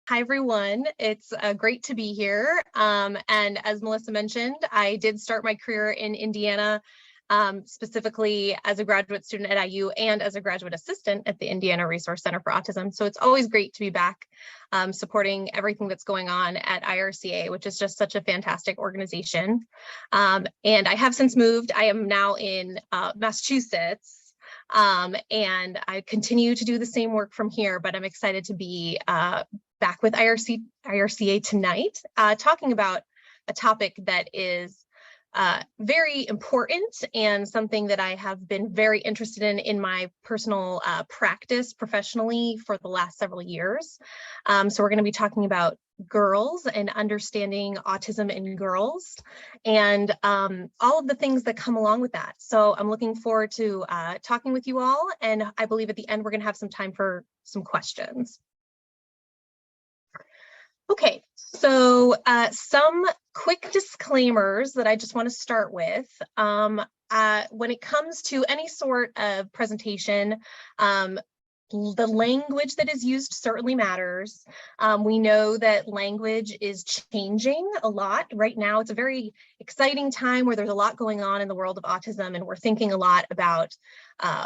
Hi, everyone. It's great to be here. And as Melissa mentioned, I did start my career in Indiana, specifically as a graduate student at IU and as a graduate assistant at the Indiana Resource Center for Autism. So it's always great to be back supporting everything that's going on at IRCA, which is just such a fantastic organization. And I have since moved. I am now in Massachusetts. And I continue to do the same work from here, but I'm excited to be back with IRCA tonight, talking about a topic that is very important and something that I have been very interested in my personal practice professionally for the last several years. So we're going to be talking about girls and understanding autism in girls and all of the things that come along with that. So I'm looking forward to talking with you all, and I believe at the end we're going to have some time for some questions. Okay, so some quick disclaimers that I just want to start with. When it comes to any sort of presentation, the language that is used certainly matters. We know that language is changing a lot right now. It's a very exciting time where there's a lot going on in the world of autism, and we're thinking a lot about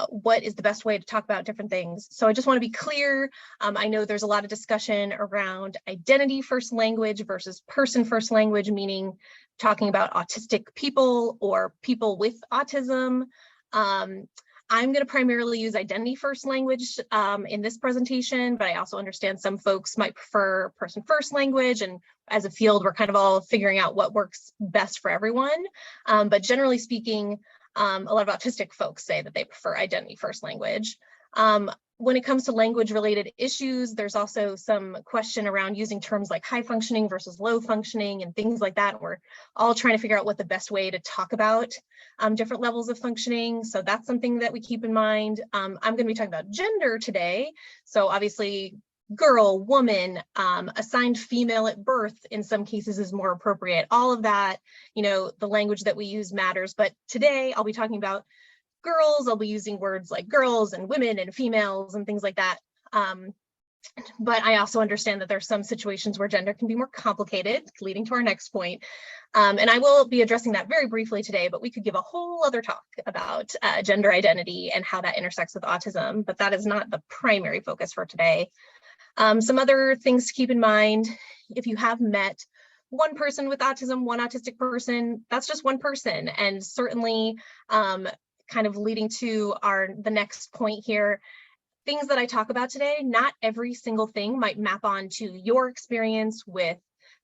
what is the best way to talk about different things. So I just want to be clear. I know there's a lot of discussion around identity first language versus person first language, meaning talking about autistic people or people with autism. I'm going to primarily use identity first language in this presentation, but I also understand some folks might prefer person first language, and as a field, we're kind of all figuring out what works best for everyone. But generally speaking, a lot of autistic folks say that they prefer identity first language. When it comes to language related issues, there's also some question around using terms like high functioning versus low functioning and things like that. We're all trying to figure out what the best way to talk about different levels of functioning. So that's something that we keep in mind. I'm going to be talking about gender today. So obviously girl, woman, assigned female at birth in some cases is more appropriate. All of that, you know, the language that we use matters. But today I'll be talking about girls. I'll be using words like girls and women and females and things like that. But I also understand that there's some situations where gender can be more complicated, leading to our next point. And I will be addressing that very briefly today, but we could give a whole other talk about gender identity and how that intersects with autism, but that is not the primary focus for today. Some other things to keep in mind: if you have met one person with autism, one autistic person, that's just one person. And certainly, kind of leading to the next point here, things that I talk about today, not every single thing might map onto your experience with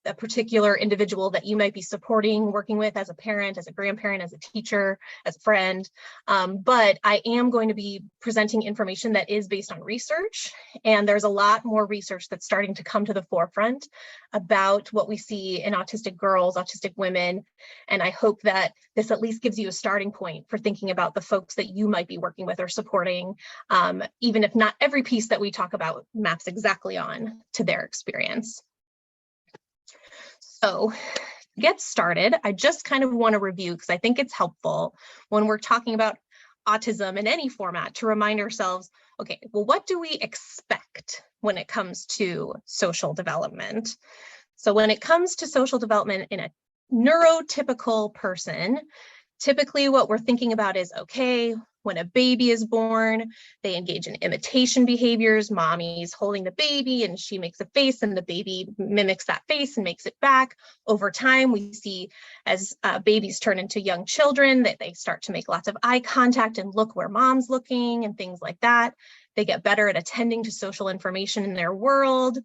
a particular individual that you might be supporting, working with as a parent, as a grandparent, as a teacher, as a friend. But I am going to be presenting information that is based on research, and there's a lot more research that's starting to come to the forefront about what we see in autistic girls, autistic women, and I hope that this at least gives you a starting point for thinking about the folks that you might be working with or supporting, even if not every piece that we talk about maps exactly on to their experience. So to get started, I just kind of want to review, because I think it's helpful when we're talking about autism in any format to remind ourselves, okay, well, what do we expect when it comes to social development? So when it comes to social development in a neurotypical person, typically what we're thinking about is, okay, when a baby is born, they engage in imitation behaviors. Mommy's holding the baby and she makes a face and the baby mimics that face and makes it back. Over time, we see as babies turn into young children that they start to make lots of eye contact and look where mom's looking and things like that. They get better at attending to social information in their world,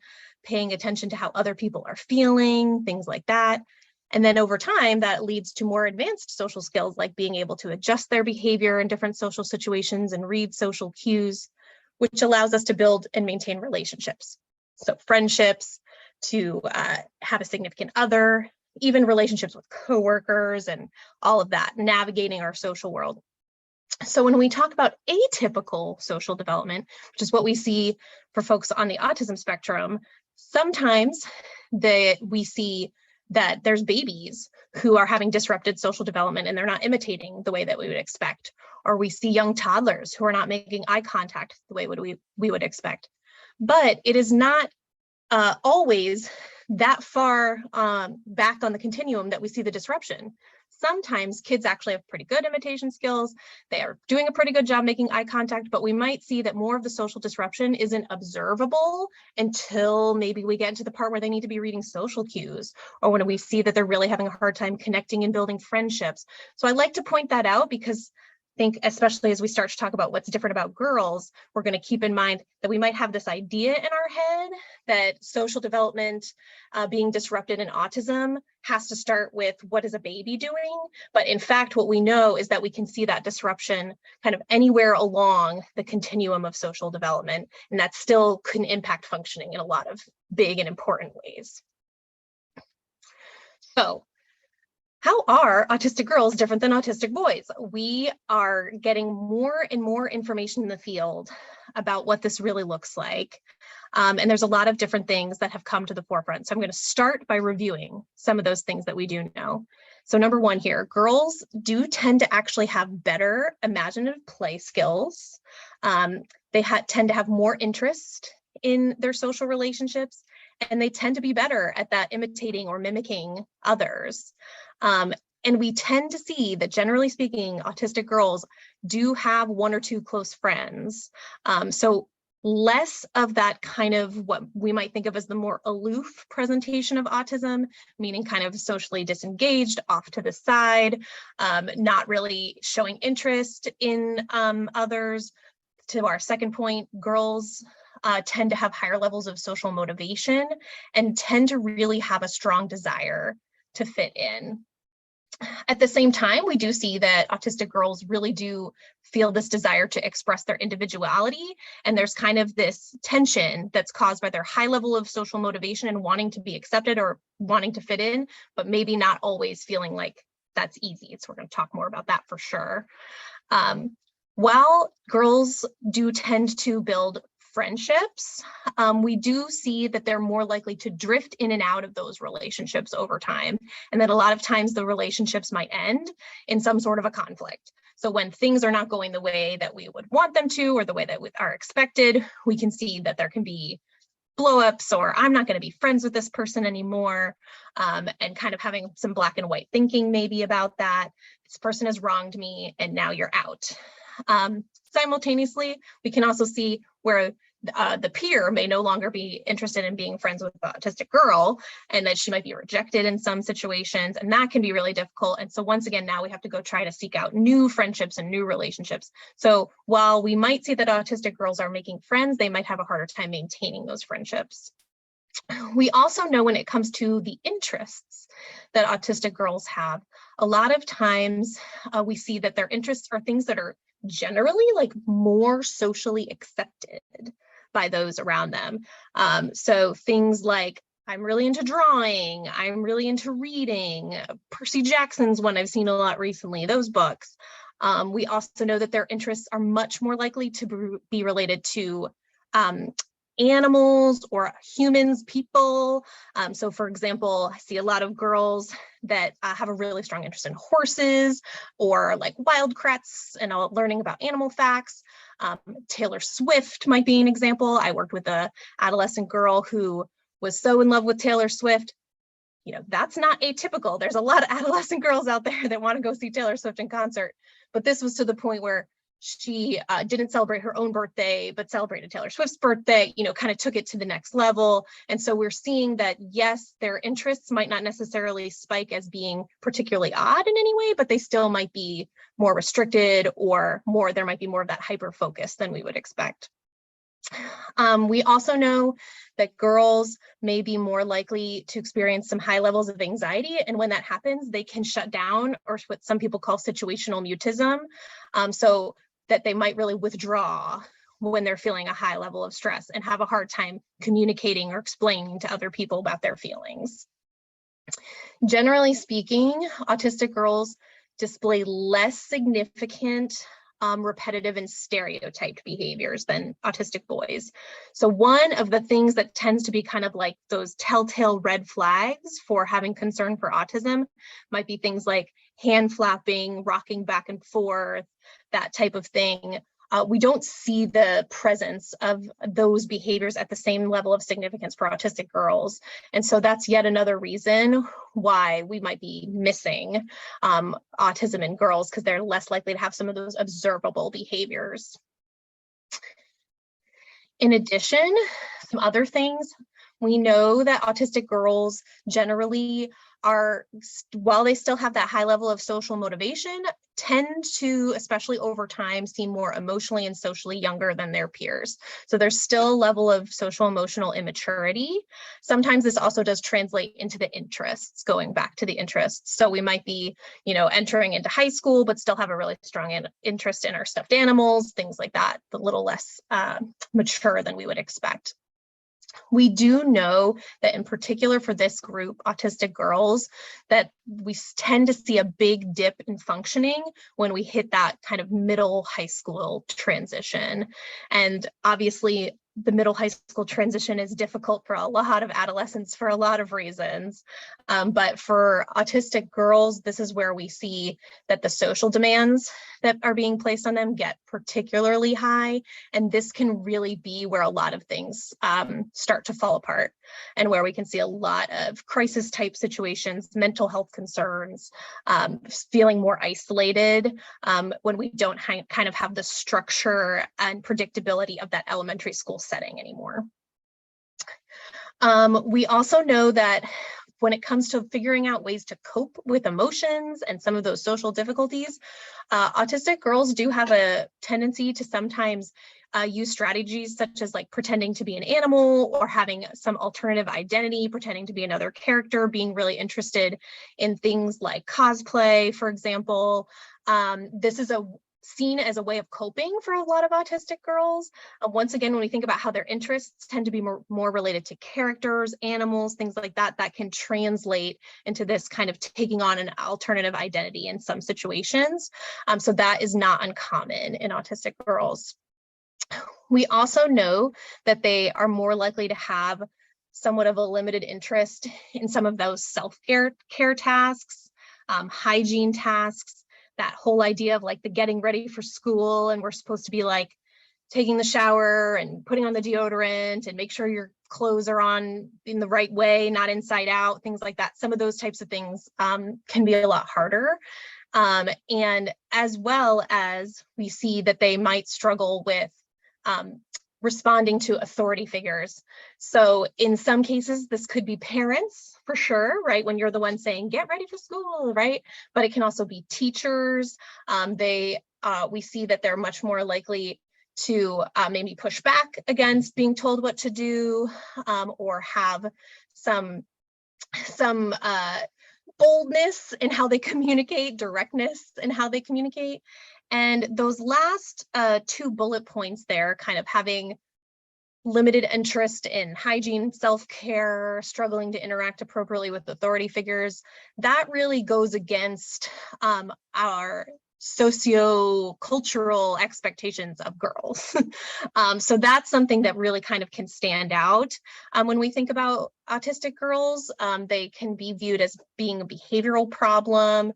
paying attention to how other people are feeling, things like that. And then over time, that leads to more advanced social skills, like being able to adjust their behavior in different social situations and read social cues, which allows us to build and maintain relationships. So friendships, to have a significant other, even relationships with coworkers and all of that, navigating our social world. So when we talk about atypical social development, which is what we see for folks on the autism spectrum, sometimes we see that there's babies who are having disrupted social development and they're not imitating the way that we would expect. Or we see young toddlers who are not making eye contact the way we would expect. But it is not always that far back on the continuum that we see the disruption. Sometimes kids actually have pretty good imitation skills. They are doing a pretty good job making eye contact, but we might see that more of the social disruption isn't observable until maybe we get into the part where they need to be reading social cues, or when we see that they're really having a hard time connecting and building friendships. So I like to point that out because I think, especially as we start to talk about what's different about girls, we're going to keep in mind that we might have this idea in our head that social development being disrupted in autism has to start with what is a baby doing. But in fact, what we know is that we can see that disruption kind of anywhere along the continuum of social development, and that still can impact functioning in a lot of big and important ways. So, how are autistic girls different than autistic boys? We are getting more and more information in the field about what this really looks like. And there's a lot of different things that have come to the forefront. So I'm going to start by reviewing some of those things that we do know. So number one here, girls do tend to actually have better imaginative play skills. They tend to have more interest in their social relationships, and they tend to be better at that imitating or mimicking others. And we tend to see that, generally speaking, autistic girls do have one or two close friends. So less of that kind of what we might think of as the more aloof presentation of autism, meaning kind of socially disengaged, off to the side, not really showing interest in others. To our second point, girls tend to have higher levels of social motivation and tend to really have a strong desire to fit in. At the same time, we do see that autistic girls really do feel this desire to express their individuality, and there's kind of this tension that's caused by their high level of social motivation and wanting to be accepted or wanting to fit in, but maybe not always feeling like that's easy. So we're going to talk more about that for sure. While girls do tend to build friendships, we do see that they're more likely to drift in and out of those relationships over time, and that a lot of times the relationships might end in some sort of a conflict. So when things are not going the way that we would want them to, or the way that are expected, we can see that there can be blow-ups, or I'm not going to be friends with this person anymore, and kind of having some black and white thinking maybe about that. This person has wronged me, and now you're out. Simultaneously, we can also see where the peer may no longer be interested in being friends with the autistic girl, and that she might be rejected in some situations, and that can be really difficult. And so once again, now we have to go try to seek out new friendships and new relationships. So while we might see that autistic girls are making friends, they might have a harder time maintaining those friendships. We also know when it comes to the interests that autistic girls have, a lot of times we see that their interests are things that are generally like more socially accepted by those around them. So things like, I'm really into drawing, I'm really into reading, Percy Jackson's one I've seen a lot recently, those books. We also know that their interests are much more likely to be related to animals or humans, people. So for example, I see a lot of girls that have a really strong interest in horses, or like wildcrats and learning about animal facts. Taylor Swift might be an example. I worked with an adolescent girl who was so in love with Taylor Swift. You know, that's not atypical. There's a lot of adolescent girls out there that want to go see Taylor Swift in concert. But this was to the point where she didn't celebrate her own birthday, but celebrated Taylor Swift's birthday, you know, kind of took it to the next level. And so we're seeing that, yes, their interests might not necessarily spike as being particularly odd in any way, but they still might be more restricted, or there might be more of that hyper focus than we would expect. We also know that girls may be more likely to experience some high levels of anxiety, and when that happens, they can shut down, or what some people call situational mutism. So that they might really withdraw when they're feeling a high level of stress and have a hard time communicating or explaining to other people about their feelings. Generally speaking, autistic girls display less significant repetitive and stereotyped behaviors than autistic boys. So one of the things that tends to be kind of like those telltale red flags for having concern for autism might be things like hand flapping, rocking back and forth, that type of thing. we don't see the presence of those behaviors at the same level of significance for autistic girls. And so that's yet another reason why we might be missing autism in girls, because they're less likely to have some of those observable behaviors. In addition, some other things, we know that autistic girls generally are, while they still have that high level of social motivation, tend to, especially over time, seem more emotionally and socially younger than their peers. So there's still a level of social emotional immaturity. Sometimes this also does translate into the interests, going back to the interests. So we might be, entering into high school, but still have a really strong interest in our stuffed animals, things like that, a little less mature than we would expect. We do know that in particular for this group, autistic girls, that we tend to see a big dip in functioning when we hit that kind of middle high school transition. And obviously, the middle high school transition is difficult for a lot of adolescents for a lot of reasons. But for autistic girls, this is where we see that the social demands that are being placed on them get particularly high. And this can really be where a lot of things start to fall apart, and where we can see a lot of crisis type situations, mental health concerns, feeling more isolated when we don't kind of have the structure and predictability of that elementary school setting anymore. We also know that when it comes to figuring out ways to cope with emotions and some of those social difficulties, autistic girls do have a tendency to sometimes use strategies such as like pretending to be an animal or having some alternative identity, pretending to be another character, being really interested in things like cosplay, for example. This is seen as a way of coping for a lot of autistic girls. Once again, when we think about how their interests tend to be more related to characters, animals, things like that, that can translate into this kind of taking on an alternative identity in some situations. So that is not uncommon in autistic girls. We also know that they are more likely to have somewhat of a limited interest in some of those self-care tasks, hygiene tasks, that whole idea of like the getting ready for school, and we're supposed to be like taking the shower and putting on the deodorant and make sure your clothes are on in the right way, not inside out, things like that. Some of those types of things can be a lot harder. And as well as we see that they might struggle with responding to authority figures. So in some cases, this could be parents for sure, right? When you're the one saying, get ready for school, right? But it can also be teachers. We see that they're much more likely to maybe push back against being told what to do, or have some boldness in how they communicate, directness in how they communicate. And those last two bullet points there, kind of having limited interest in hygiene, self-care, struggling to interact appropriately with authority figures, that really goes against our socio-cultural expectations of girls. So that's something that really kind of can stand out. When we think about autistic girls, they can be viewed as being a behavioral problem,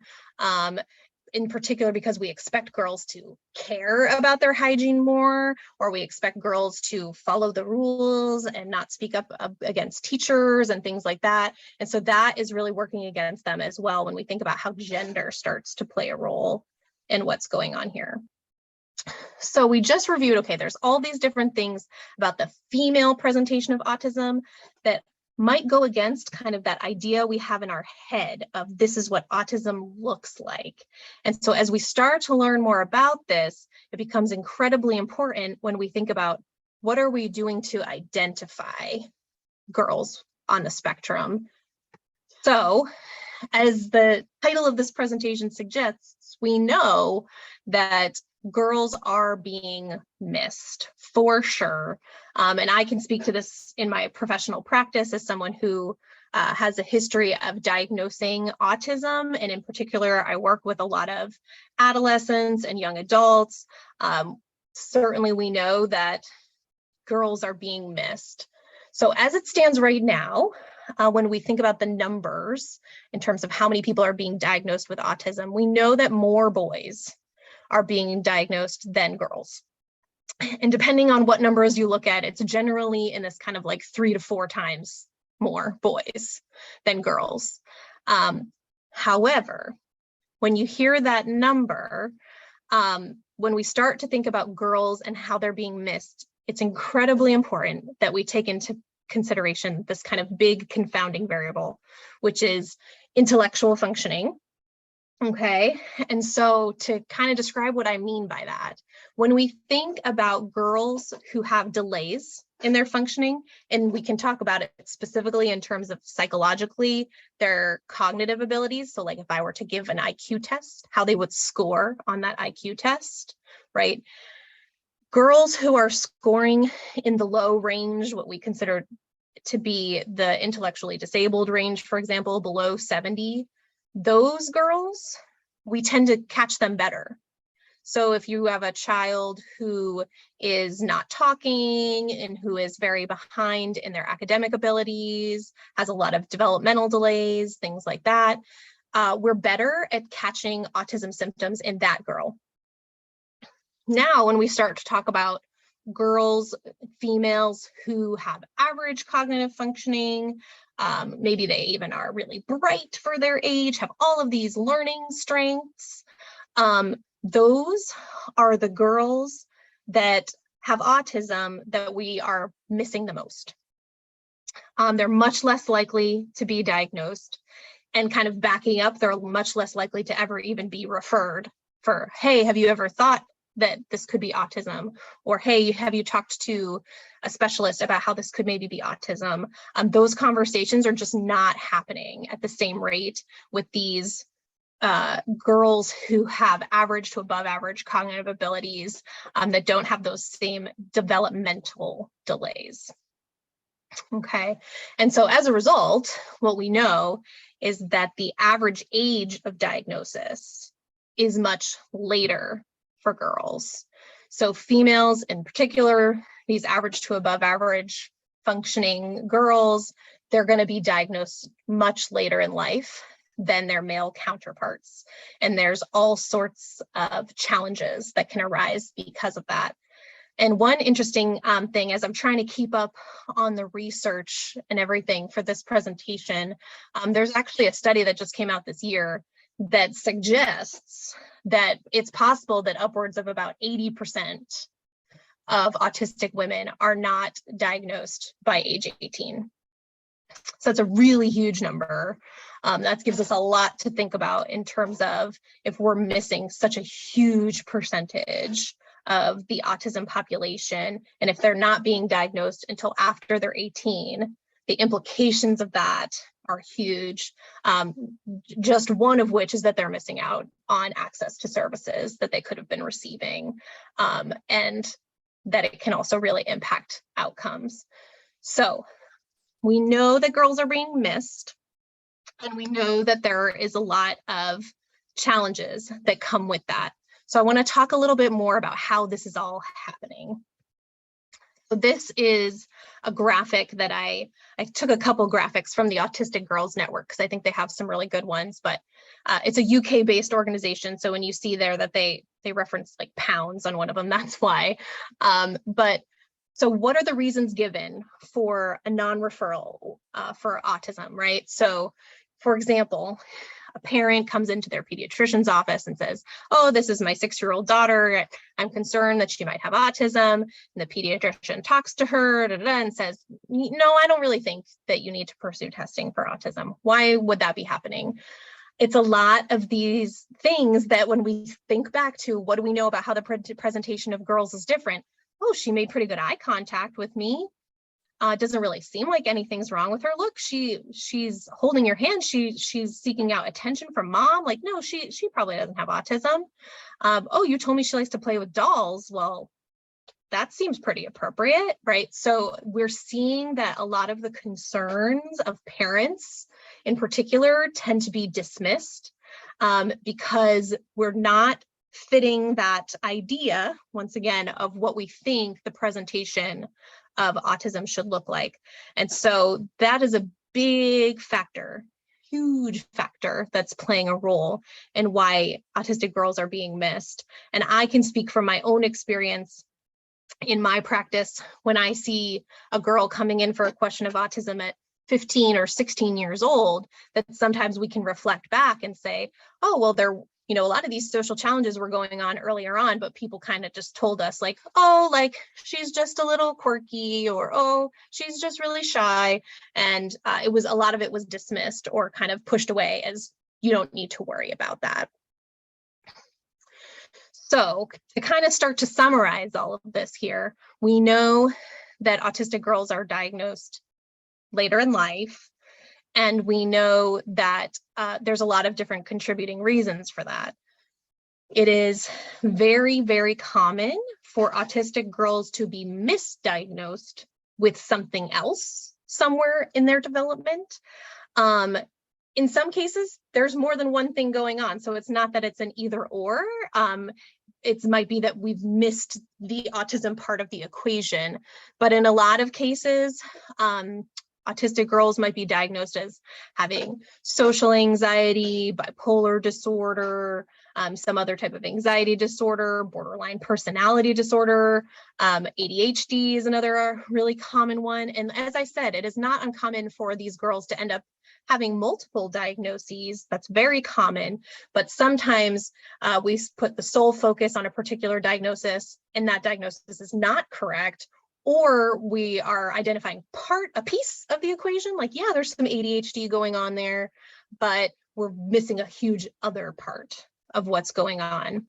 in particular because we expect girls to care about their hygiene more, or we expect girls to follow the rules and not speak up against teachers and things like that. And so that is really working against them as well when we think about how gender starts to play a role in what's going on here. So we just reviewed, okay, there's all these different things about the female presentation of autism that might go against kind of that idea we have in our head of this is what autism looks like. And so as we start to learn more about this, it becomes incredibly important when we think about what are we doing to identify girls on the spectrum. So as the title of this presentation suggests, we know that girls are being missed for sure. And I can speak to this in my professional practice as someone who has a history of diagnosing autism. And in particular, I work with a lot of adolescents and young adults. Certainly we know that girls are being missed. So as it stands right now, when we think about the numbers in terms of how many people are being diagnosed with autism, we know that more boys are being diagnosed than girls. And depending on what numbers you look at, it's generally in this kind of like 3 to 4 times more boys than girls. However, when you hear that number, when we start to think about girls and how they're being missed, it's incredibly important that we take into consideration this kind of big confounding variable, which is intellectual functioning. Okay, and so to kind of describe what I mean by that, when we think about girls who have delays in their functioning, and we can talk about it specifically in terms of psychologically, their cognitive abilities. So like if I were to give an IQ test, how they would score on that IQ test, right? Girls who are scoring in the low range, what we consider to be the intellectually disabled range, for example, below 70, those girls, we tend to catch them better. So if you have a child who is not talking and who is very behind in their academic abilities, has a lot of developmental delays, things like that, we're better at catching autism symptoms in that girl. Now, when we start to talk about girls, females who have average cognitive functioning, maybe they even are really bright for their age, have all of these learning strengths. Those are the girls that have autism that we are missing the most. They're much less likely to be diagnosed, and kind of backing up, they're much less likely to ever even be referred for, hey, have you ever thought that this could be autism? Or, hey, have you talked to a specialist about how this could maybe be autism? Those conversations are just not happening at the same rate with these girls who have average to above average cognitive abilities that don't have those same developmental delays. Okay, and so as a result, what we know is that the average age of diagnosis is much later for girls. So females in particular, these average to above average functioning girls, they're going to be diagnosed much later in life than their male counterparts. And there's all sorts of challenges that can arise because of that. And one interesting thing, as I'm trying to keep up on the research and everything for this presentation, there's actually a study that just came out this year that suggests that it's possible that upwards of about 80% of autistic women are not diagnosed by age 18. So it's a really huge number. That gives us a lot to think about in terms of if we're missing such a huge percentage of the autism population, and if they're not being diagnosed until after they're 18, the implications of that are huge. Just one of which is that they're missing out on access to services that they could have been receiving, and that it can also really impact outcomes. So we know that girls are being missed, and we know that there is a lot of challenges that come with that. So I want to talk a little bit more about how this is all happening. So this is a graphic that I took a couple graphics from the Autistic Girls Network because I think they have some really good ones, but it's a UK-based organization. So when you see there that they reference like pounds on one of them, that's why. But so what are the reasons given for a non-referral for autism, right? So for example, a parent comes into their pediatrician's office and says, oh, this is my 6-year-old daughter. I'm concerned that she might have autism. And the pediatrician talks to her and says, no, I don't really think that you need to pursue testing for autism. Why would that be happening? It's a lot of these things that when we think back to what do we know about how the presentation of girls is different? Oh, she made pretty good eye contact with me. It doesn't really seem like anything's wrong with her. Look, she's holding your hand. She's seeking out attention from mom. Like, no, she probably doesn't have autism. Oh, you told me she likes to play with dolls. Well, that seems pretty appropriate, right? So we're seeing that a lot of the concerns of parents in particular tend to be dismissed because we're not fitting that idea, once again, of what we think the presentation of autism should look like. And so that is a big factor, huge factor that's playing a role in why autistic girls are being missed. And I can speak from my own experience in my practice, when I see a girl coming in for a question of autism at 15 or 16 years old, that sometimes we can reflect back and say, oh, well, a lot of these social challenges were going on earlier on, but people kind of just told us like, oh, like she's just a little quirky, or, oh, she's just really shy. And a lot of it was dismissed or kind of pushed away as you don't need to worry about that. So to kind of start to summarize all of this here, we know that autistic girls are diagnosed later in life, and we know that there's a lot of different contributing reasons for that. It is very, very common for autistic girls to be misdiagnosed with something else somewhere in their development. In some cases, there's more than one thing going on. So it's not that it's an either or. It might be that we've missed the autism part of the equation. But in a lot of cases, autistic girls might be diagnosed as having social anxiety, bipolar disorder, some other type of anxiety disorder, borderline personality disorder. ADHD is another really common one. And as I said, it is not uncommon for these girls to end up having multiple diagnoses. That's very common, but sometimes we put the sole focus on a particular diagnosis, and that diagnosis is not correct, or we are identifying a piece of the equation, like, yeah, there's some ADHD going on there, but we're missing a huge other part of what's going on.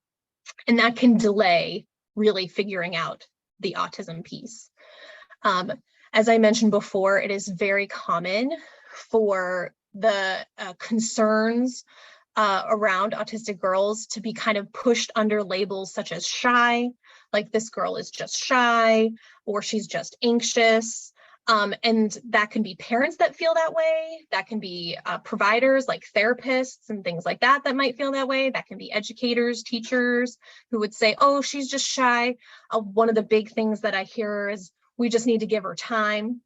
And that can delay really figuring out the autism piece. As I mentioned before, it is very common for the concerns around autistic girls to be kind of pushed under labels such as shy, like this girl is just shy, or she's just anxious. And that can be parents that feel that way. That can be providers like therapists and things like that might feel that way. That can be educators, teachers who would say, oh, she's just shy. One of the big things that I hear is, we just need to give her time.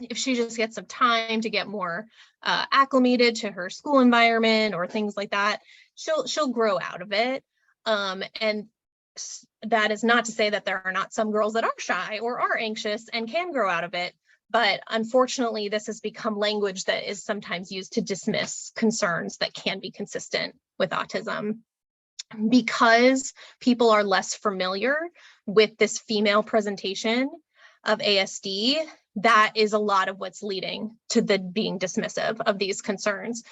If she just gets some time to get more acclimated to her school environment or things like that, she'll grow out of it. And that is not to say that there are not some girls that are shy or are anxious and can grow out of it. But unfortunately, this has become language that is sometimes used to dismiss concerns that can be consistent with autism. Because people are less familiar with this female presentation of ASD, that is a lot of what's leading to the being dismissive of these concerns,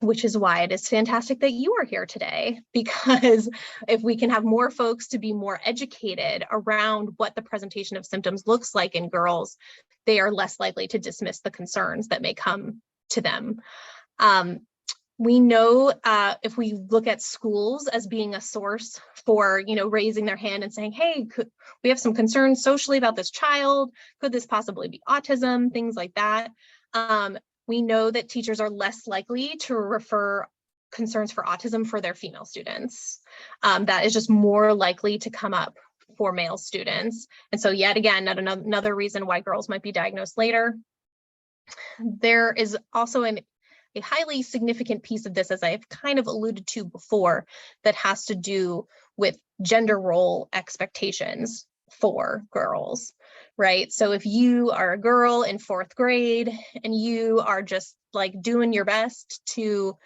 which is why it is fantastic that you are here today, because if we can have more folks to be more educated around what the presentation of symptoms looks like in girls, they are less likely to dismiss the concerns that may come to them. We know if we look at schools as being a source for, raising their hand and saying, hey, we have some concerns socially about this child. Could this possibly be autism? Things like that. We know that teachers are less likely to refer concerns for autism for their female students. That is just more likely to come up for male students. And so yet again, another reason why girls might be diagnosed later. There is also a highly significant piece of this, as I've kind of alluded to before, that has to do with gender role expectations for girls, right? So if you are a girl in 4th grade and you are just like doing your best to,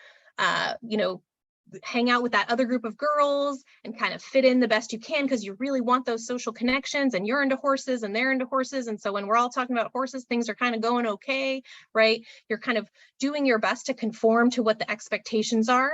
hang out with that other group of girls and kind of fit in the best you can because you really want those social connections, and you're into horses and they're into horses. And so when we're all talking about horses, things are kind of going okay, right? You're kind of doing your best to conform to what the expectations are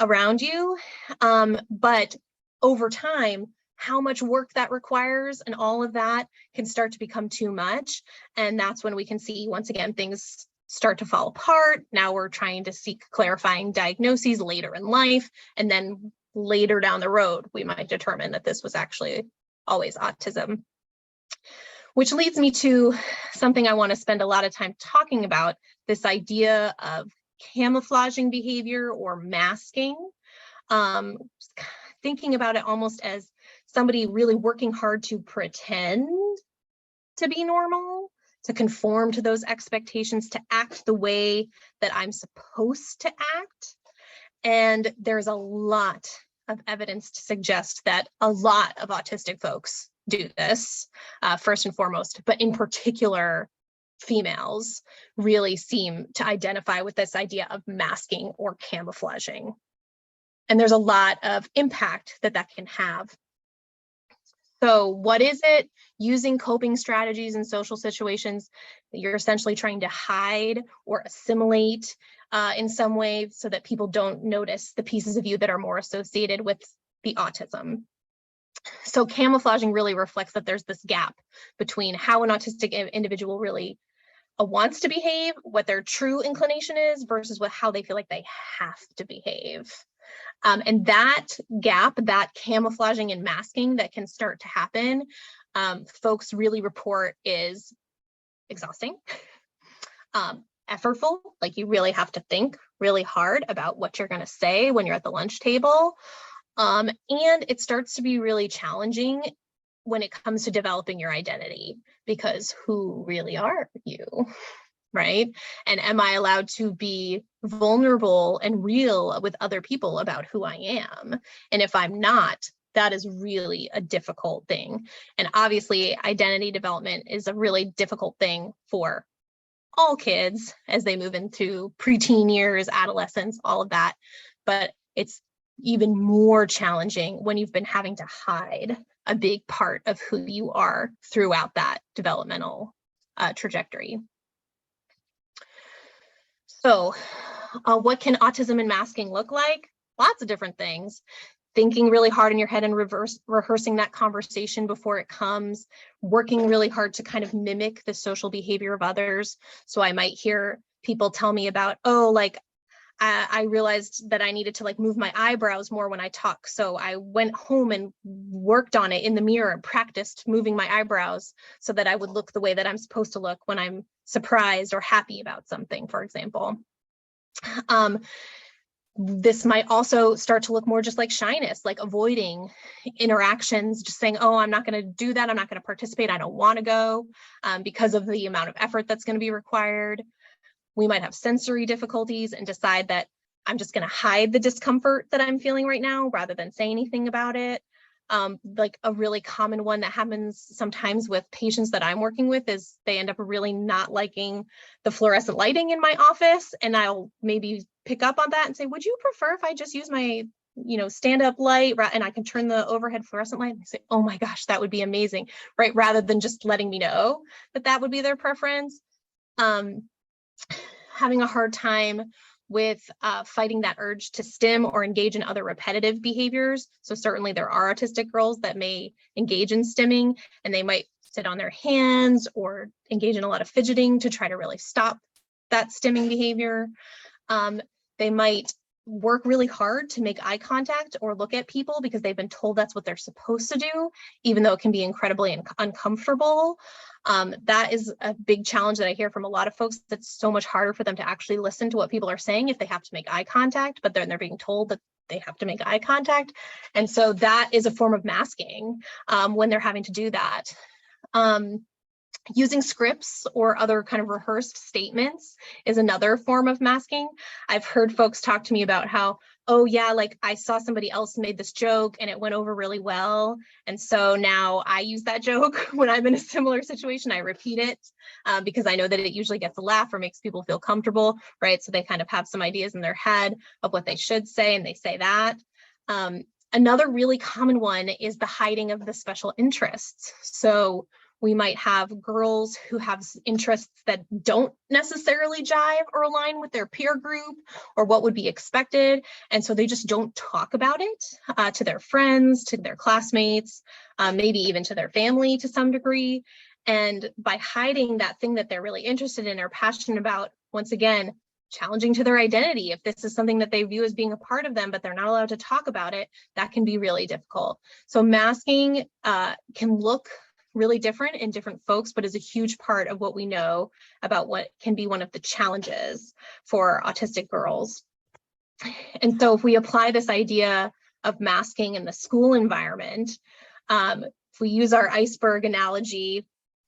around you. But over time, how much work that requires and all of that can start to become too much. And that's when we can see, once again, things start to fall apart. Now we're trying to seek clarifying diagnoses later in life, and then later down the road, we might determine that this was actually always autism. Which leads me to something I want to spend a lot of time talking about, this idea of camouflaging behavior or masking. Thinking about it almost as somebody really working hard to pretend to be normal, to conform to those expectations, to act the way that I'm supposed to act. And there's a lot of evidence to suggest that a lot of autistic folks do this first and foremost, but in particular, females really seem to identify with this idea of masking or camouflaging. And there's a lot of impact that that can have. So what is it? Using coping strategies in social situations that you're essentially trying to hide or assimilate in some way so that people don't notice the pieces of you that are more associated with the autism. So camouflaging really reflects that there's this gap between how an autistic individual really wants to behave, what their true inclination is, versus how they feel like they have to behave. And that gap, that camouflaging and masking that can start to happen, folks really report is exhausting, effortful, like you really have to think really hard about what you're going to say when you're at the lunch table. And it starts to be really challenging when it comes to developing your identity, because who really are you, right? And am I allowed to be vulnerable and real with other people about who I am? And if I'm not, that is really a difficult thing. And obviously, identity development is a really difficult thing for all kids as they move into preteen years, adolescence, all of that. But it's even more challenging when you've been having to hide a big part of who you are throughout that developmental trajectory. So what can autism and masking look like? Lots of different things. Thinking really hard in your head and rehearsing that conversation before it comes, working really hard to kind of mimic the social behavior of others. So I might hear people tell me about, oh, like, I realized that I needed to like move my eyebrows more when I talk. So I went home and worked on it in the mirror and practiced moving my eyebrows so that I would look the way that I'm supposed to look when I'm surprised or happy about something, for example. This might also start to look more just like shyness, like avoiding interactions, just saying, oh, I'm not going to do that. I'm not going to participate. I don't want to go because of the amount of effort that's going to be required. We might have sensory difficulties and decide that I'm just going to hide the discomfort that I'm feeling right now rather than say anything about it. Like a really common one that happens sometimes with patients that I'm working with is they end up really not liking the fluorescent lighting in my office. And I'll maybe pick up on that and say, would you prefer if I just use my stand-up light and I can turn the overhead fluorescent light? And they say, oh my gosh, that would be amazing, right? Rather than just letting me know that that would be their preference. Having a hard time with fighting that urge to stim or engage in other repetitive behaviors. So certainly there are autistic girls that may engage in stimming and they might sit on their hands or engage in a lot of fidgeting to try to really stop that stimming behavior. They might work really hard to make eye contact or look at people because they've been told that's what they're supposed to do, even though it can be incredibly uncomfortable. That is a big challenge that I hear from a lot of folks. That's so much harder for them to actually listen to what people are saying if they have to make eye contact, but then they're being told that they have to make eye contact. And so that is a form of masking when they're having to do that. Using scripts or other kind of rehearsed statements is another form of masking. I've heard folks talk to me about how, oh yeah, like I saw somebody else made this joke and it went over really well. And so now I use that joke when I'm in a similar situation. I repeat it because I know that it usually gets a laugh or makes people feel comfortable, right? So they kind of have some ideas in their head of what they should say and they say that. Another really common one is the hiding of the special interests. So we might have girls who have interests that don't necessarily jive or align with their peer group or what would be expected. And so they just don't talk about it to their friends, to their classmates, maybe even to their family to some degree. And by hiding that thing that they're really interested in or passionate about, once again, challenging to their identity. If this is something that they view as being a part of them, but they're not allowed to talk about it, that can be really difficult. So masking can look really different in different folks, but is a huge part of what we know about what can be one of the challenges for autistic girls. And so if we apply this idea of masking in the school environment, if we use our iceberg analogy,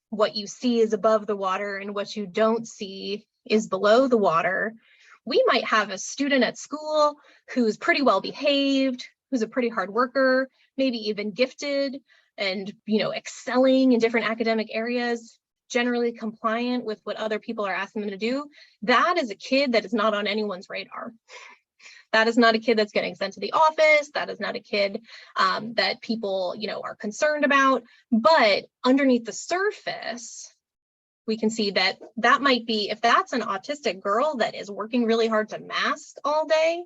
what you see is above the water and what you don't see is below the water. We might have a student at school who's pretty well behaved, who's a pretty hard worker, maybe even gifted, and, excelling in different academic areas, generally compliant with what other people are asking them to do, that is a kid that is not on anyone's radar. That is not a kid that's getting sent to the office. That is not a kid that people, are concerned about. But underneath the surface, we can see that that might be, if that's an autistic girl that is working really hard to mask all day,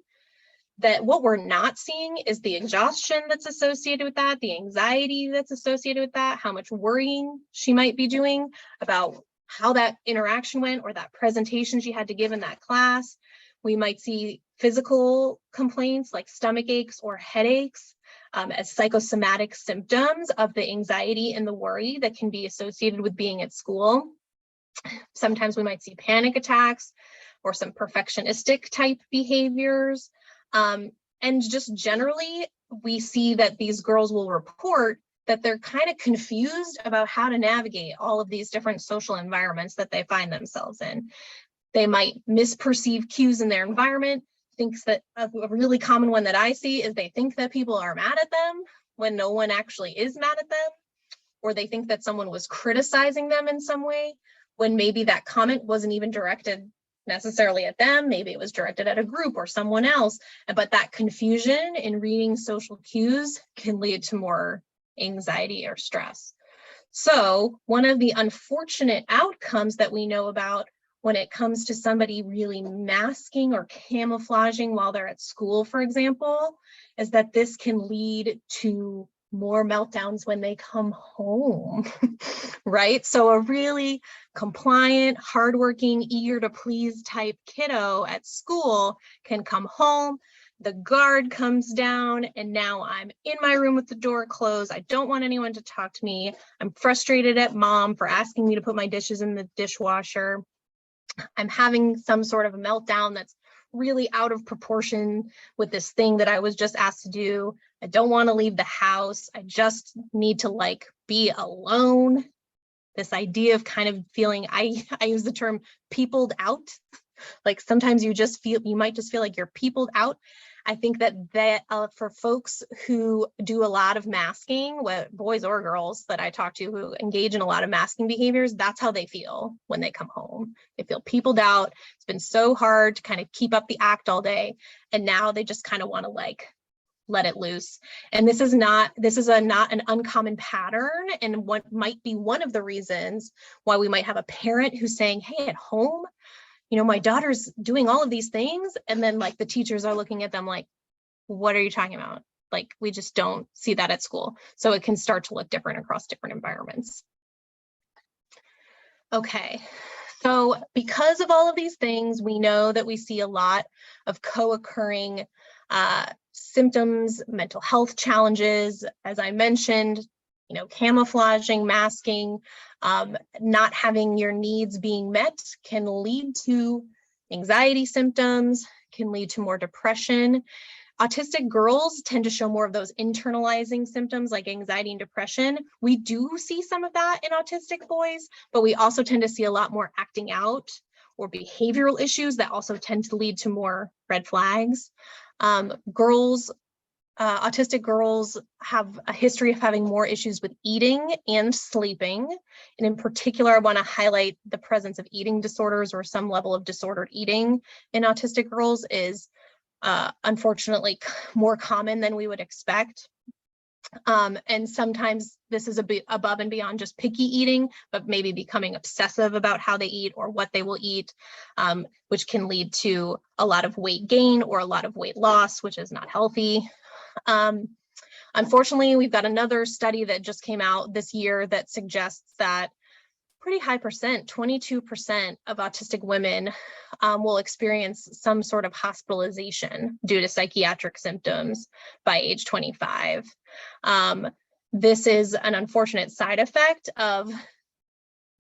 that what we're not seeing is the exhaustion that's associated with that, the anxiety that's associated with that, how much worrying she might be doing about how that interaction went or that presentation she had to give in that class. We might see physical complaints like stomach aches or headaches as psychosomatic symptoms of the anxiety and the worry that can be associated with being at school. Sometimes we might see panic attacks or some perfectionistic type behaviors. And just generally, we see that these girls will report that they're kind of confused about how to navigate all of these different social environments that they find themselves in. They might misperceive cues in their environment. Thinks that a really common one that I see is they think that people are mad at them when no one actually is mad at them, or they think that someone was criticizing them in some way when maybe that comment wasn't even directed necessarily at them. Maybe it was directed at a group or someone else, but that confusion in reading social cues can lead to more anxiety or stress. So one of the unfortunate outcomes that we know about when it comes to somebody really masking or camouflaging while they're at school, for example, is that this can lead to more meltdowns when they come home, right? So a really compliant, hardworking, eager to please type kiddo at school can come home, the guard comes down, and now I'm in my room with the door closed. I don't want anyone to talk to me. I'm frustrated at mom for asking me to put my dishes in the dishwasher. I'm having some sort of a meltdown that's really out of proportion with this thing that I was just asked to do. I don't want to leave the house. I just need to be alone. This idea of kind of feeling, I use the term peopled out. Like sometimes you might just feel like you're peopled out. I think that for folks who do a lot of masking, boys or girls that I talk to who engage in a lot of masking behaviors, that's how they feel when they come home. They feel peopled out. It's been so hard to kind of keep up the act all day. And now they just kind of want to let it loose. And this is not an uncommon pattern, and what might be one of the reasons why we might have a parent who's saying, hey, at home, my daughter's doing all of these things. And then the teachers are looking at them like, what are you talking about? We just don't see that at school. So it can start to look different across different environments. Okay, so because of all of these things, we know that we see a lot of co-occurring symptoms, mental health challenges, as I mentioned, camouflaging, masking, not having your needs being met can lead to anxiety symptoms, can lead to more depression. Autistic girls tend to show more of those internalizing symptoms like anxiety and depression. We do see some of that in autistic boys, but we also tend to see a lot more acting out or behavioral issues that also tend to lead to more red flags. Autistic girls have a history of having more issues with eating and sleeping. And in particular, I want to highlight the presence of eating disorders or some level of disordered eating in autistic girls is unfortunately more common than we would expect. And sometimes this is a bit above and beyond just picky eating, but maybe becoming obsessive about how they eat or what they will eat, which can lead to a lot of weight gain or a lot of weight loss, which is not healthy. Unfortunately, we've got another study that just came out this year that suggests that pretty high percent, 22% of autistic women will experience some sort of hospitalization due to psychiatric symptoms by age 25. This is an unfortunate side effect of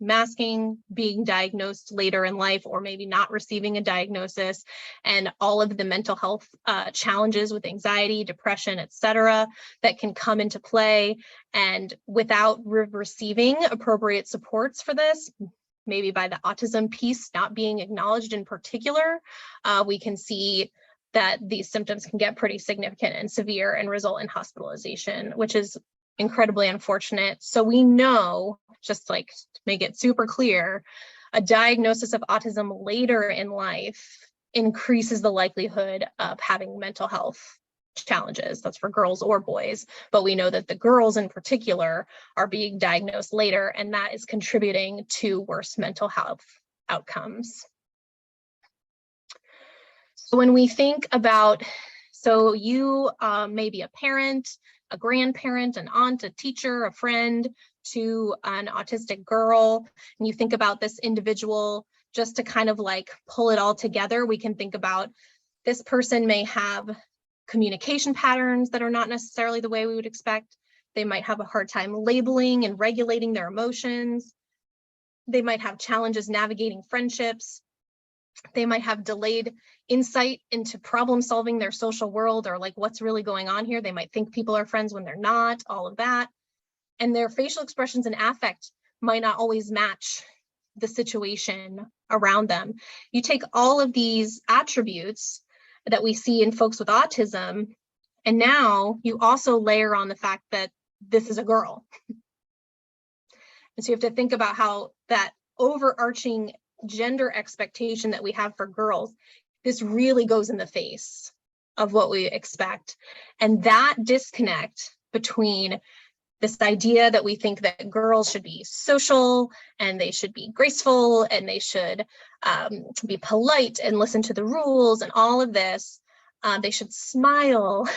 masking, being diagnosed later in life, or maybe not receiving a diagnosis, and all of the mental health challenges with anxiety, depression, etc., that can come into play. And without receiving appropriate supports for this, maybe by the autism piece not being acknowledged in particular, we can see that these symptoms can get pretty significant and severe and result in hospitalization, which is incredibly unfortunate. So we know, just like to make it super clear, a diagnosis of autism later in life increases the likelihood of having mental health challenges. That's for girls or boys, but we know that the girls in particular are being diagnosed later, and that is contributing to worse mental health outcomes. So when we think about, so you may be a parent, a grandparent, an aunt, a teacher, a friend to an autistic girl, and you think about this individual, just to kind of like pull it all together, we can think about this person may have communication patterns that are not necessarily the way we would expect. They might have a hard time labeling and regulating their emotions. They might have challenges navigating friendships. They might have delayed insight into problem solving their social world, or like what's really going on here. They might think people are friends when they're not, all of that. And their facial expressions and affect might not always match the situation around them. You take all of these attributes that we see in folks with autism, and now you also layer on the fact that this is a girl. And so you have to think about how that overarching gender expectation that we have for girls, this really goes in the face of what we expect. And that disconnect between this idea that we think that girls should be social and they should be graceful and they should be polite and listen to the rules and all of this. They should smile.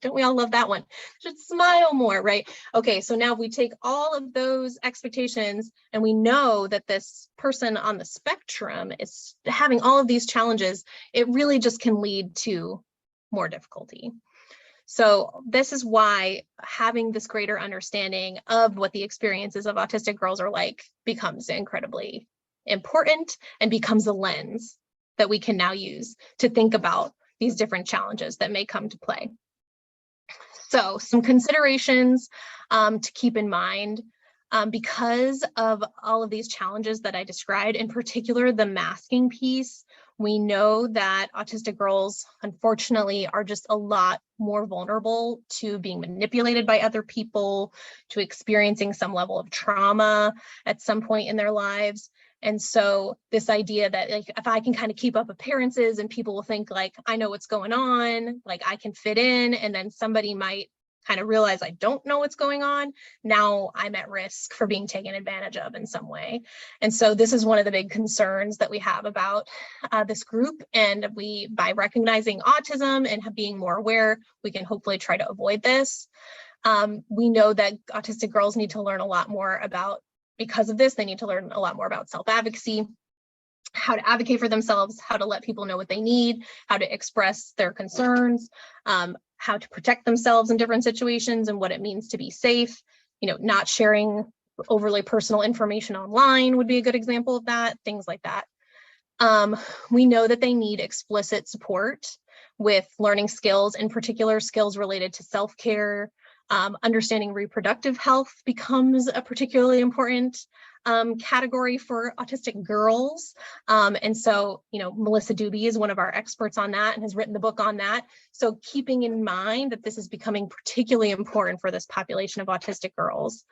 Don't we all love that one? Should smile more, right? Okay, so now we take all of those expectations and we know that this person on the spectrum is having all of these challenges. It really just can lead to more difficulty. So this is why having this greater understanding of what the experiences of autistic girls are like becomes incredibly important and becomes a lens that we can now use to think about these different challenges that may come to play. So some considerations to keep in mind because of all of these challenges that I described, in particular the masking piece. We know that autistic girls, unfortunately, are just a lot more vulnerable to being manipulated by other people, to experiencing some level of trauma at some point in their lives. And so this idea that like, if I can kind of keep up appearances and people will think like, I know what's going on, like I can fit in, and then somebody might kind of realize I don't know what's going on, now I'm at risk for being taken advantage of in some way. And so this is one of the big concerns that we have about this group. And we, by recognizing autism and being more aware, we can hopefully try to avoid this. We know that autistic girls need to learn a lot more about, because of this, they need to learn a lot more about self-advocacy, how to advocate for themselves, how to let people know what they need, how to express their concerns, how to protect themselves in different situations and what it means to be safe. You know, not sharing overly personal information online would be a good example of that, things like that. We know that they need explicit support with learning skills, in particular skills related to self-care. Understanding reproductive health becomes a particularly important category for autistic girls. And so, you know, Melissa Doobie is one of our experts on that and has written the book on that. So keeping in mind that this is becoming particularly important for this population of autistic girls.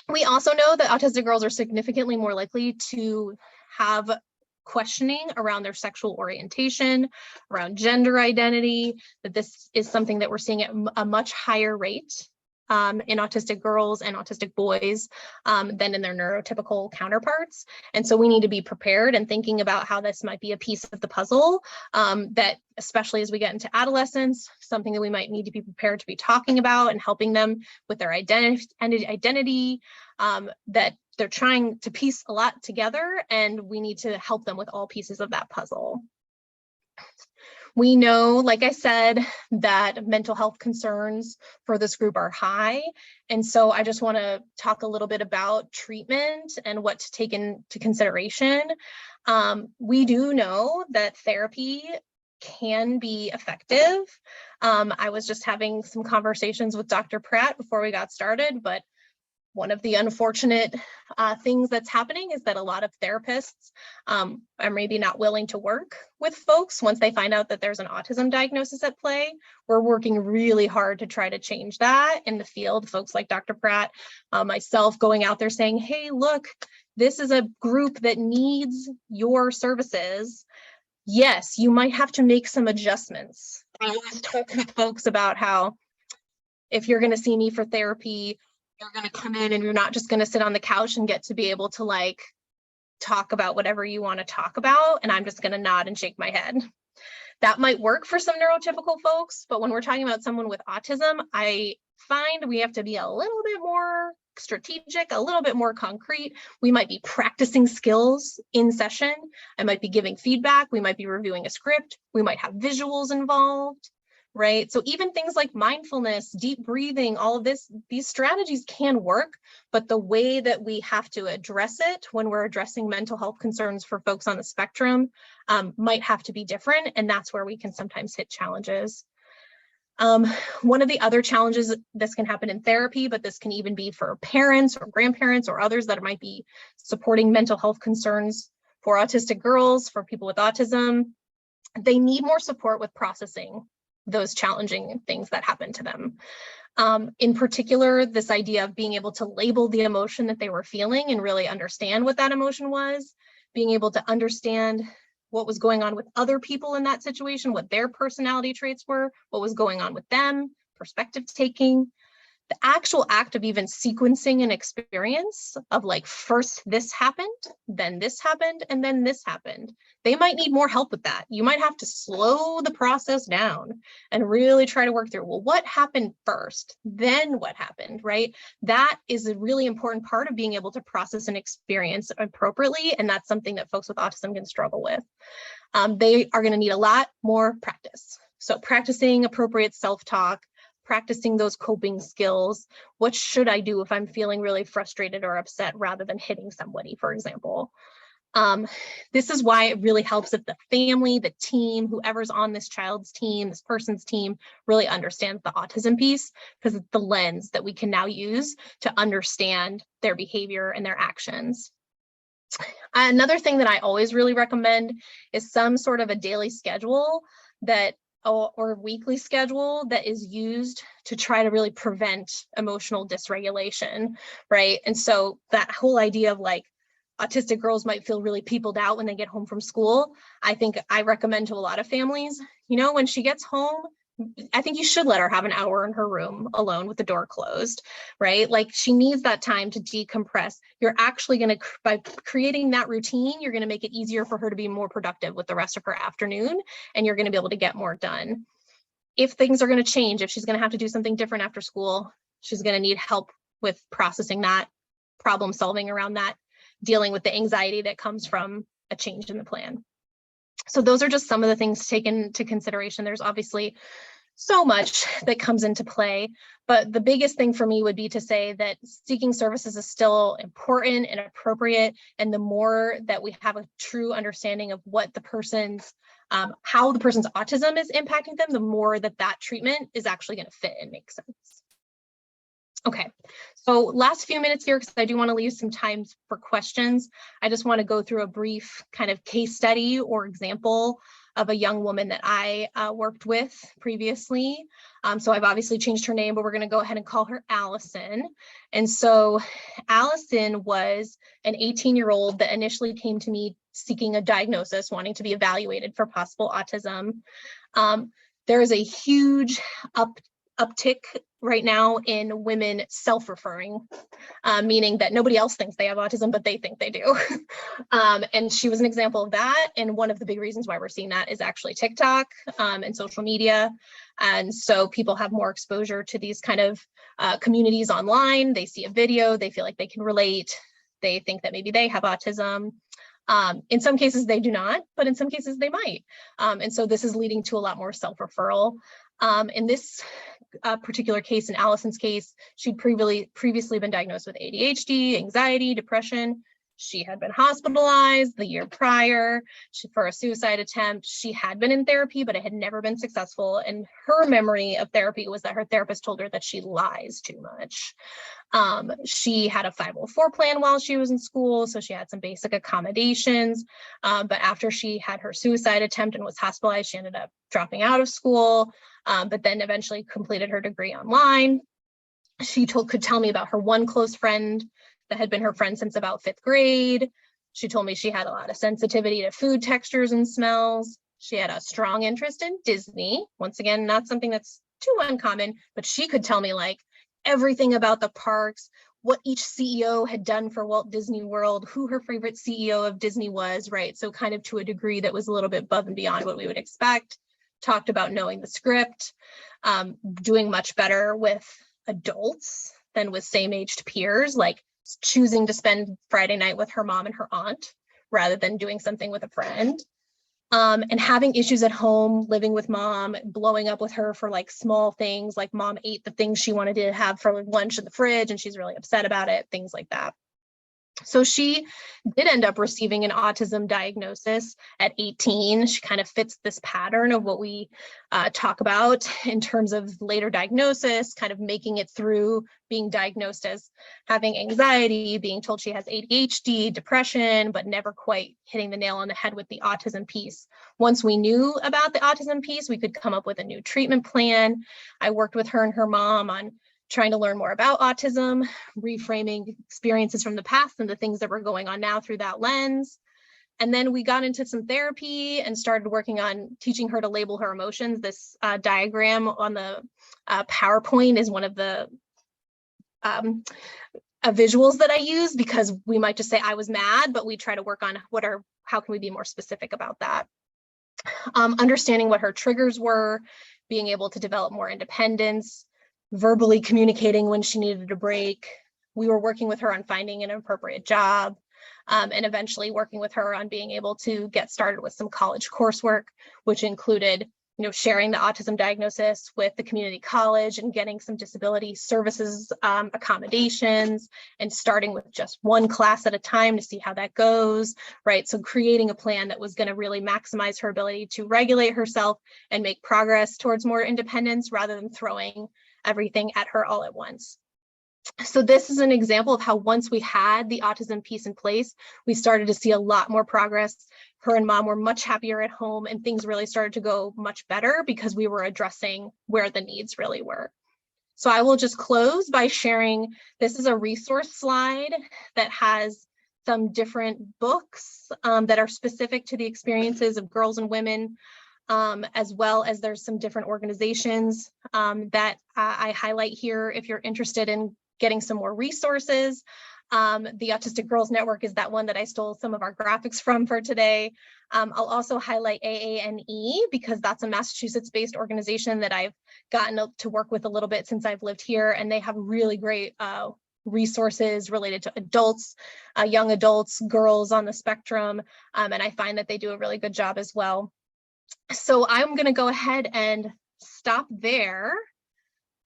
We also know that autistic girls are significantly more likely to have questioning around their sexual orientation, around gender identity, that this is something that we're seeing at a much higher rate in autistic girls and autistic boys than in their neurotypical counterparts. And so we need to be prepared and thinking about how this might be a piece of the puzzle that, especially as we get into adolescence, something that we might need to be prepared to be talking about and helping them with their identity, that they're trying to piece a lot together, and we need to help them with all pieces of that puzzle. We know, like I said, that mental health concerns for this group are high. And so I just want to talk a little bit about treatment and what to take into consideration. We do know that therapy can be effective. I was just having some conversations with Dr. Pratt before we got started, but One of the unfortunate things that's happening is that a lot of therapists are maybe not willing to work with folks once they find out that there's an autism diagnosis at play. We're working really hard to try to change that in the field. Folks like Dr. Pratt, myself, going out there saying, hey, look, this is a group that needs your services. Yes, you might have to make some adjustments. I always talk with folks about how if you're going to see me for therapy, you're going to come in and you're not just going to sit on the couch and get to be able to like talk about whatever you want to talk about, and I'm just going to nod and shake my head. That might work for some neurotypical folks, but when we're talking about someone with autism, I find we have to be a little bit more strategic, a little bit more concrete. We might be practicing skills in session. I might be giving feedback. We might be reviewing a script. We might have visuals involved. Right? So even things like mindfulness, deep breathing, all of this, these strategies can work, but the way that we have to address it when we're addressing mental health concerns for folks on the spectrum might have to be different. And that's where we can sometimes hit challenges. One of the other challenges, this can happen in therapy, but this can even be for parents or grandparents or others that might be supporting mental health concerns for autistic girls, for people with autism. They need more support with processing those challenging things that happen to them. In particular, this idea of being able to label the emotion that they were feeling and really understand what that emotion was, being able to understand what was going on with other people in that situation, what their personality traits were, what was going on with them, perspective taking. The actual act of even sequencing an experience of like, first this happened, then this happened, and then this happened. They might need more help with that. You might have to slow the process down and really try to work through, well, what happened first, then what happened, right? That is a really important part of being able to process an experience appropriately, and that's something that folks with autism can struggle with. They are going to need a lot more practice. So practicing appropriate self-talk, practicing those coping skills. What should I do if I'm feeling really frustrated or upset rather than hitting somebody, for example? This is why it really helps if the family, the team, whoever's on this child's team, this person's team, really understands the autism piece, because it's the lens that we can now use to understand their behavior and their actions. Another thing that I always really recommend is some sort of a daily schedule that or weekly schedule that is used to try to really prevent emotional dysregulation, right? And so that whole idea of like autistic girls might feel really peopled out when they get home from school. I think I recommend to a lot of families, you know, when she gets home, I think you should let her have an hour in her room alone with the door closed, right? Like she needs that time to decompress. You're actually going to, by creating that routine, you're going to make it easier for her to be more productive with the rest of her afternoon, and you're going to be able to get more done. If things are going to change, if she's going to have to do something different after school, she's going to need help with processing that, problem solving around that, dealing with the anxiety that comes from a change in the plan. So those are just some of the things taken into consideration. There's obviously so much that comes into play, but the biggest thing for me would be to say that seeking services is still important and appropriate. And the more that we have a true understanding of what the person's, how the person's autism is impacting them, the more that that treatment is actually going to fit and make sense. Okay, so last few minutes here, because I do want to leave some time for questions. I just want to go through a brief kind of case study or example of a young woman that I worked with previously. So I've obviously changed her name, but we're going to go ahead and call her Allison. And so Allison was an 18-year-old that initially came to me seeking a diagnosis, wanting to be evaluated for possible autism. There is a huge uptick right now in women self-referring, meaning that nobody else thinks they have autism, but they think they do. And she was an example of that. And one of the big reasons why we're seeing that is actually TikTok and social media. And so people have more exposure to these kind of communities online. They see a video, they feel like they can relate. They think that maybe they have autism. In some cases they do not, but in some cases they might. And so this is leading to a lot more self-referral. In this particular case, in Allison's case, she'd previously been diagnosed with ADHD, anxiety, depression. She had been hospitalized the year prior for a suicide attempt. She had been in therapy, but it had never been successful. And her memory of therapy was that her therapist told her that she lies too much. She had a 504 plan while she was in school, so she had some basic accommodations. But after she had her suicide attempt and was hospitalized, she ended up dropping out of school, but then eventually completed her degree online. She could tell me about her one close friend that had been her friend since about 5th grade. She told me she had a lot of sensitivity to food textures and smells. She had a strong interest in Disney. Once again, not something that's too uncommon, but she could tell me like everything about the parks, what each CEO had done for Walt Disney World, who her favorite CEO of Disney was, right? So kind of to a degree that was a little bit above and beyond what we would expect. Talked about knowing the script, doing much better with adults than with same-aged peers, like choosing to spend Friday night with her mom and her aunt rather than doing something with a friend. And having issues at home, living with mom, blowing up with her for like small things, like mom ate the things she wanted to have for lunch in the fridge and she's really upset about it, things like that. So she did end up receiving an autism diagnosis at 18. She kind of fits this pattern of what we talk about in terms of later diagnosis, kind of making it through being diagnosed as having anxiety, being told she has ADHD, depression, but never quite hitting the nail on the head with the autism piece. Once we knew about the autism piece, we could come up with a new treatment plan. I worked with her and her mom on trying to learn more about autism, reframing experiences from the past and the things that were going on now through that lens. And then we got into some therapy and started working on teaching her to label her emotions. This diagram on the PowerPoint is one of the visuals that I use because we might just say I was mad, but we try to work on how can we be more specific about that. Understanding what her triggers were, being able to develop more independence, verbally communicating when she needed a break. We were working with her on finding an appropriate job, and eventually working with her on being able to get started with some college coursework, which included, sharing the autism diagnosis with the community college and getting some disability services accommodations and starting with just one class at a time to see how that goes, right? So creating a plan that was going to really maximize her ability to regulate herself and make progress towards more independence rather than throwing everything at her all at once. So this is an example of how once we had the autism piece in place, we started to see a lot more progress. Her and mom were much happier at home and things really started to go much better because we were addressing where the needs really were. So I will just close by sharing, this is a resource slide that has some different books that are specific to the experiences of girls and women, as well as there's some different organizations that I highlight here if you're interested in getting some more resources. The Autistic Girls Network is that one that I stole some of our graphics from for today. I'll also highlight AANE because that's a Massachusetts-based organization that I've gotten to work with a little bit since I've lived here, and they have really great resources related to adults, young adults, girls on the spectrum, and I find that they do a really good job as well. So I'm going to go ahead and stop there.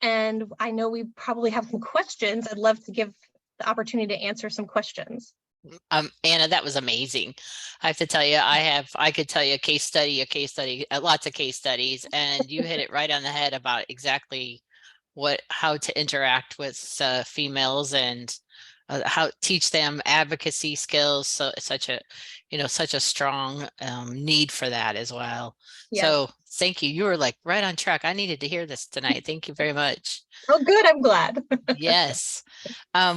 And I know we probably have some questions. I'd love to give the opportunity to answer some questions. Anna, that was amazing. I have to tell you, I could tell you a case study, lots of case studies, and you hit it right on the head about exactly how to interact with females and how teach them advocacy skills. So it's such a strong need for that as well. Yeah. So thank you. You were like right on track. I needed to hear this tonight. Thank you very much. Oh, good. I'm glad. Yes.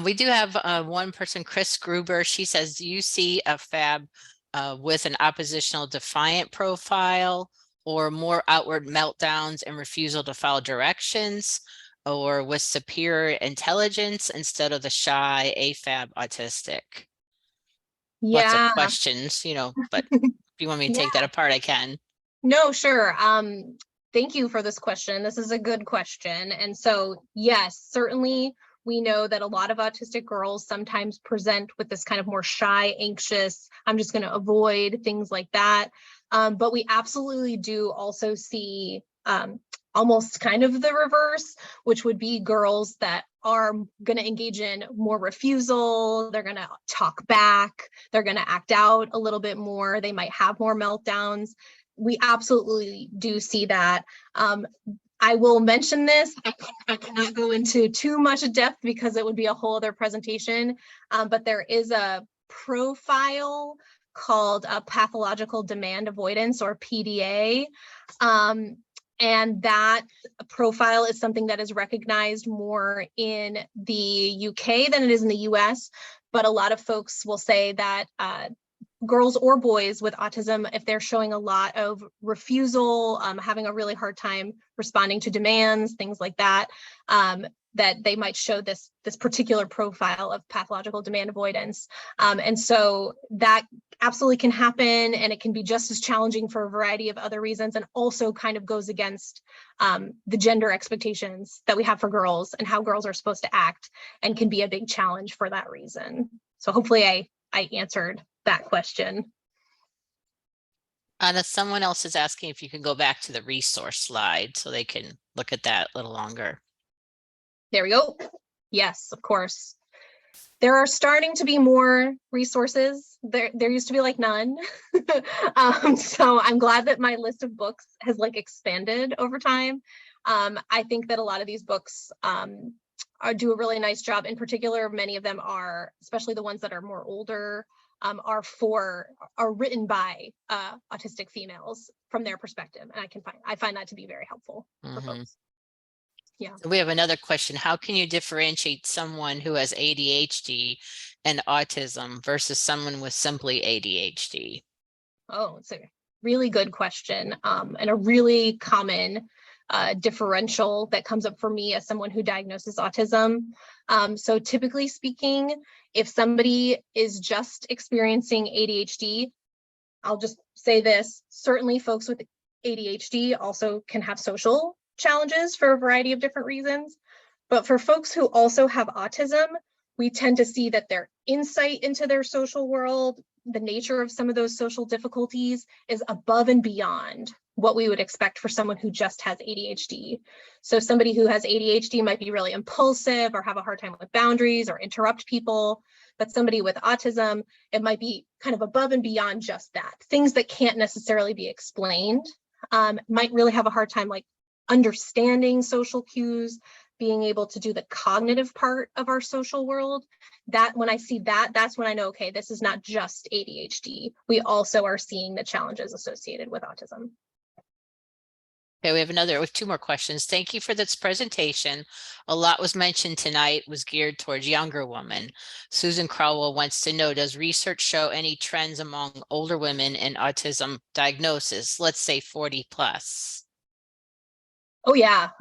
We do have one person, Chris Gruber. She says, do you see a FAB with an oppositional defiant profile or more outward meltdowns and refusal to follow directions, or with superior intelligence instead of the shy AFAB autistic? Yeah. Lots of questions, but if you want me to take that apart, I can. No, sure. Thank you for this question. This is a good question. And so, yes, certainly we know that a lot of autistic girls sometimes present with this kind of more shy, anxious, I'm just going to avoid things like that. But we absolutely do also see almost kind of the reverse, which would be girls that are going to engage in more refusal. They're going to talk back. They're going to act out a little bit more. They might have more meltdowns. We absolutely do see that. I will mention this. I cannot go into too much depth because it would be a whole other presentation, but there is a profile called pathological demand avoidance, or PDA. And that profile is something that is recognized more in the UK than it is in the US. But a lot of folks will say that girls or boys with autism, if they're showing a lot of refusal, having a really hard time responding to demands, things like that, that they might show this particular profile of pathological demand avoidance. And so that absolutely can happen, and it can be just as challenging for a variety of other reasons, and also kind of goes against the gender expectations that we have for girls and how girls are supposed to act, and can be a big challenge for that reason. So hopefully I answered that question. Anna, someone else is asking if you can go back to the resource slide so they can look at that a little longer. There we go. Yes, of course. There are starting to be more resources. There used to be like none. So I'm glad that my list of books has like expanded over time. I think that a lot of these books do a really nice job. In particular, many of them are, especially the ones that are more older, are written by autistic females from their perspective, and I find that to be very helpful for folks. Yeah. So we have another question. How can you differentiate someone who has ADHD and autism versus someone with simply ADHD? Oh, it's a really good question, and a really common differential that comes up for me as someone who diagnoses autism. So typically speaking, if somebody is just experiencing ADHD, I'll just say this, certainly folks with ADHD also can have social challenges for a variety of different reasons. But for folks who also have autism, we tend to see that their insight into their social world, the nature of some of those social difficulties, is above and beyond what we would expect for someone who just has ADHD. So somebody who has ADHD might be really impulsive or have a hard time with boundaries or interrupt people. But somebody with autism, it might be kind of above and beyond just that. Things that can't necessarily be explained, might really have a hard time like understanding social cues, being able to do the cognitive part of our social world. That when I see that, that's when I know, okay, this is not just ADHD. We also are seeing the challenges associated with autism. Okay, we have two more questions. Thank you for this presentation. A lot was mentioned tonight was geared towards younger women. Susan Crowell wants to know, does research show any trends among older women in autism diagnosis, let's say 40 plus? Oh yeah,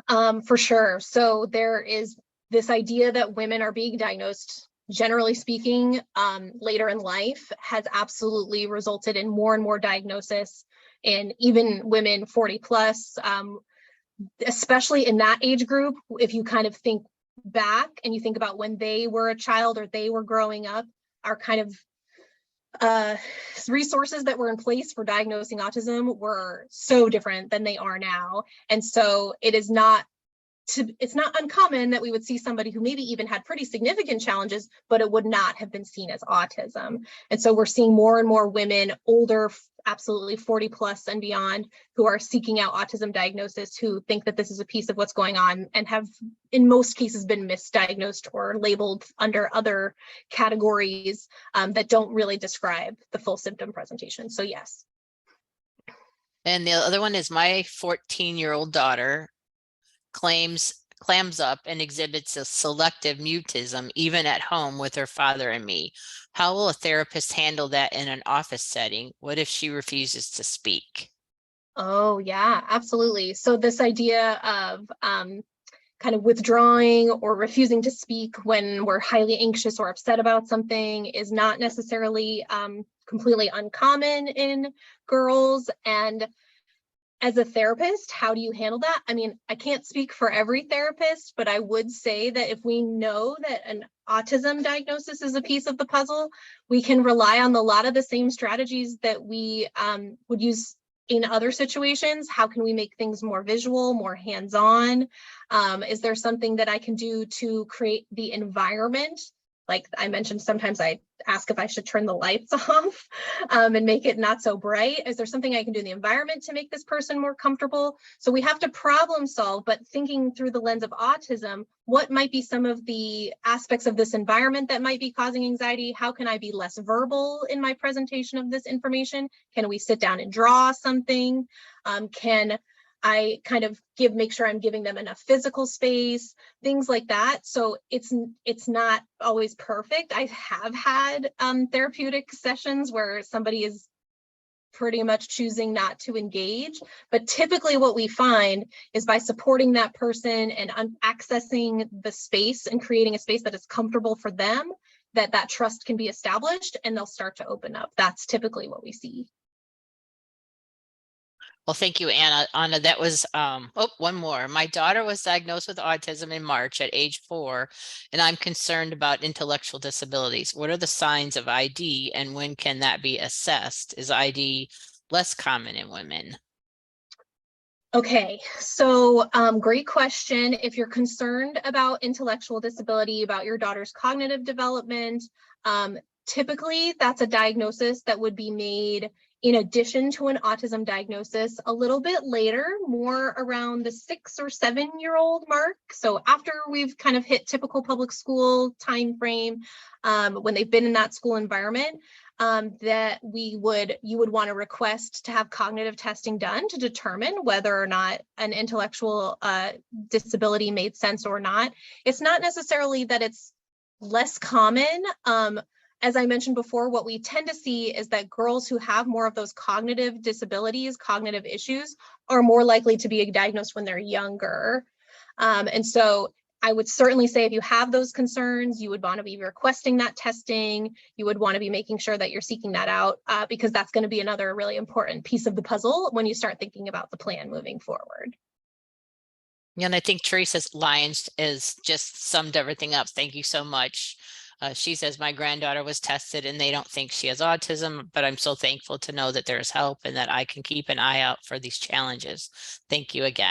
for sure. So there is this idea that women are being diagnosed, generally speaking, later in life, has absolutely resulted in more and more diagnosis in even women 40 plus, especially in that age group. If you kind of think back and you think about when they were a child or they were growing up, our kind of resources that were in place for diagnosing autism were so different than they are now. And so it's not uncommon that we would see somebody who maybe even had pretty significant challenges, but it would not have been seen as autism. And so we're seeing more and more women, older, absolutely 40 plus and beyond, who are seeking out autism diagnosis, who think that this is a piece of what's going on and have in most cases been misdiagnosed or labeled under other categories that don't really describe the full symptom presentation. So yes. And the other one is, my 14-year-old daughter clams up and exhibits a selective mutism even at home with her father and me. How will a therapist handle that in an office setting? What if she refuses to speak? Oh yeah, absolutely. So this idea of kind of withdrawing or refusing to speak when we're highly anxious or upset about something is not necessarily completely uncommon in girls. And as a therapist, how do you handle that? I mean, I can't speak for every therapist, but I would say that if we know that an autism diagnosis is a piece of the puzzle, we can rely on a lot of the same strategies that we would use in other situations, how can we make things more visual, more hands-on? Is there something that I can do to create the environment? Like I mentioned, sometimes I ask if I should turn the lights off and make it not so bright. Is there something I can do in the environment to make this person more comfortable? So we have to problem solve, but thinking through the lens of autism, what might be some of the aspects of this environment that might be causing anxiety? How can I be less verbal in my presentation of this information? Can we sit down and draw something? Can I kind of make sure I'm giving them enough physical space, things like that. So it's not always perfect. I have had therapeutic sessions where somebody is pretty much choosing not to engage. But typically what we find is by supporting that person and accessing the space and creating a space that is comfortable for them, that trust can be established and they'll start to open up. That's typically what we see. Well, thank you, Anna. Anna, that was, one more. My daughter was diagnosed with autism in March at age 4, and I'm concerned about intellectual disabilities. What are the signs of ID and when can that be assessed? Is ID less common in women? Okay, so great question. If you're concerned about intellectual disability, about your daughter's cognitive development, typically that's a diagnosis that would be made in addition to an autism diagnosis a little bit later, more around the 6 or 7-year-old mark. So after we've kind of hit typical public school time frame, when they've been in that school environment, that you would want to request to have cognitive testing done to determine whether or not an intellectual disability made sense or not. It's not necessarily that it's less common. As I mentioned before, what we tend to see is that girls who have more of those cognitive disabilities, cognitive issues, are more likely to be diagnosed when they're younger. And so I would certainly say if you have those concerns, you would want to be requesting that testing. You would want to be making sure that you're seeking that out because that's going to be another really important piece of the puzzle when you start thinking about the plan moving forward. Yeah, and I think Teresa's lines is just summed everything up. Thank you so much. She says, my granddaughter was tested and they don't think she has autism, but I'm so thankful to know that there's help and that I can keep an eye out for these challenges. Thank you again.